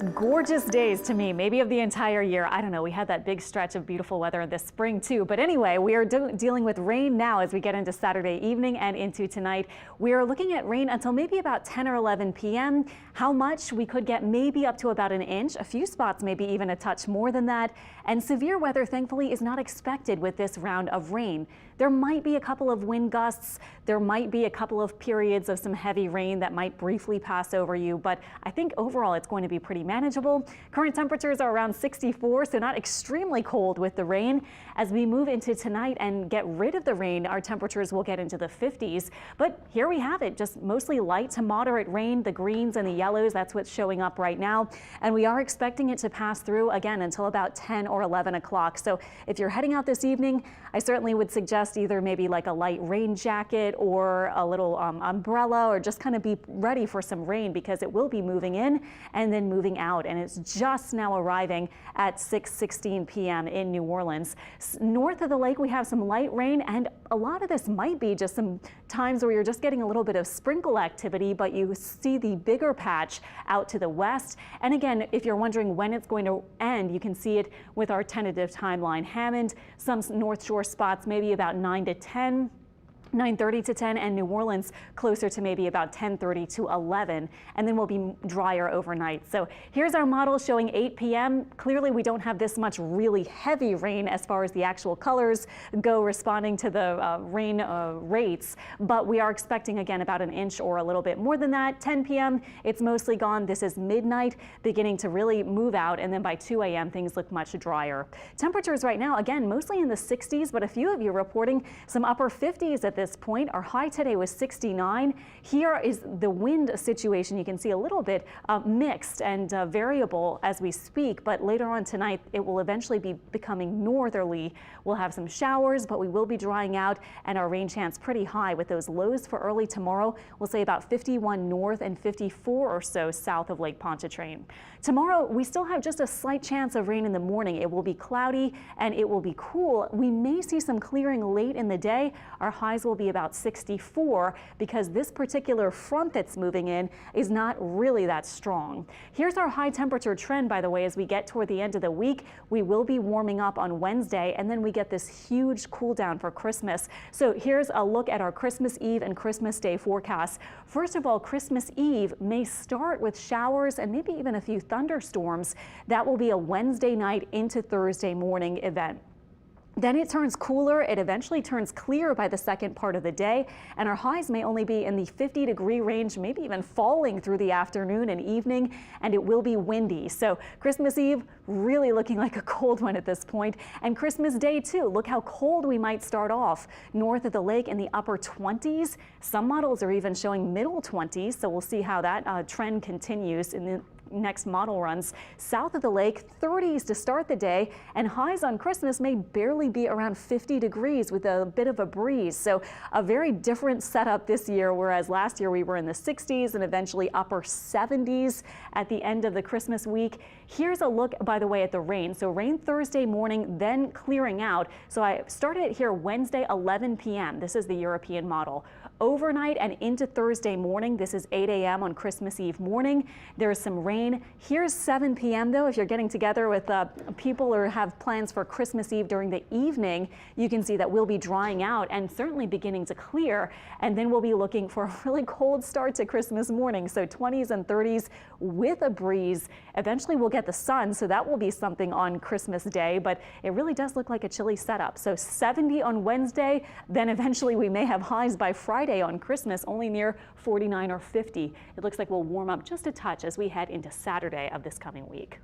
Gorgeous days to me, maybe of the entire year. I don't know. We had that big stretch of beautiful weather this spring too. But anyway, we are dealing with rain now as we get into Saturday evening and into tonight. We are looking at rain until maybe about 10 or 11 p.m. How much? We could get maybe up to about an inch, a few spots, maybe even a touch more than that. And severe weather, thankfully, is not expected with this round of rain. There might be a couple of wind gusts. There might be a couple of periods of some heavy rain that might briefly pass over you. But I think overall it's going to be pretty manageable. Current temperatures are around 64, so not extremely cold with the rain. As we move into tonight and get rid of the rain, our temperatures will get into the 50s. But here we have it, just mostly light to moderate rain, the greens and the yellows, that's what's showing up right now. And we are expecting it to pass through again until about 10 or 11 o'clock. So if you're heading out this evening, I certainly would suggest either maybe like a light rain jacket or a little umbrella, or just kind of be ready for some rain because it will be moving in and then moving out. And it's just now arriving at 6:16 p.m. in New Orleans. North of the lake, we have some light rain, and a lot of this might be just some times where you're just getting a little bit of sprinkle activity, but you see the bigger patch out to the west. And again, if you're wondering when it's going to end, you can see it with our tentative timeline. Hammond, some North Shore spots, maybe about 9 to 10. 9:30 to 10, and New Orleans closer to maybe about 10:30 to 11, and then we'll be drier overnight. So here's our model showing 8 p.m. Clearly we don't have this much really heavy rain as far as the actual colors go responding to the rain rates, but we are expecting again about an inch or a little bit more than that. 10 p.m. it's mostly gone. This is midnight beginning to really move out, and then by 2 a.m. things look much drier. Temperatures right now again mostly in the 60s, but a few of you reporting some upper 50s at this point. Our high today was 69. Here is the wind situation. You can see a little bit mixed and variable as we speak, but later on tonight it will eventually be becoming northerly. We'll have some showers, but we will be drying out, and our rain chance pretty high with those lows for early tomorrow. We'll say about 51 north and 54 or so south of Lake Pontchartrain. Tomorrow we still have just a slight chance of rain in the morning. It will be cloudy and it will be cool. We may see some clearing late in the day. Our highs will be about 64 because this particular front that's moving in is not really that strong. Here's our high temperature trend, by the way, as we get toward the end of the week. We will be warming up on Wednesday, and then we get this huge cool down for Christmas. So here's a look at our Christmas Eve and Christmas Day forecasts. First of all, Christmas Eve may start with showers and maybe even a few thunderstorms. That will be a Wednesday night into Thursday morning event. Then it turns cooler. It eventually turns clear by the second part of the day, and our highs may only be in the 50-degree range, maybe even falling through the afternoon and evening, and it will be windy. So Christmas Eve really looking like a cold one at this point, and Christmas Day too. Look how cold we might start off. North of the lake in the upper 20s. Some models are even showing middle 20s, so we'll see how that trend continues in the next model runs. South of the lake, 30s to start the day, and highs on Christmas may barely be around 50 degrees with a bit of a breeze. So a very different setup this year, whereas last year we were in the 60s and eventually upper 70s at the end of the Christmas week. Here's a look, by the way, at the rain. So rain Thursday morning, then clearing out. So I started it here Wednesday, 11 p.m. This is the European model. Overnight and into Thursday morning, this is 8 a.m. on Christmas Eve morning. There is some rain. Here's 7 p.m. though. If you're getting together with people or have plans for Christmas Eve during the evening, you can see that we'll be drying out and certainly beginning to clear. And then we'll be looking for a really cold start to Christmas morning. So 20s and 30s with a breeze. Eventually we'll get the sun, so that will be something on Christmas Day, but it really does look like a chilly setup. So 70 on Wednesday, then eventually we may have highs by Friday on Christmas, only near 49 or 50. It looks like we'll warm up just a touch as we head into Saturday of this coming week.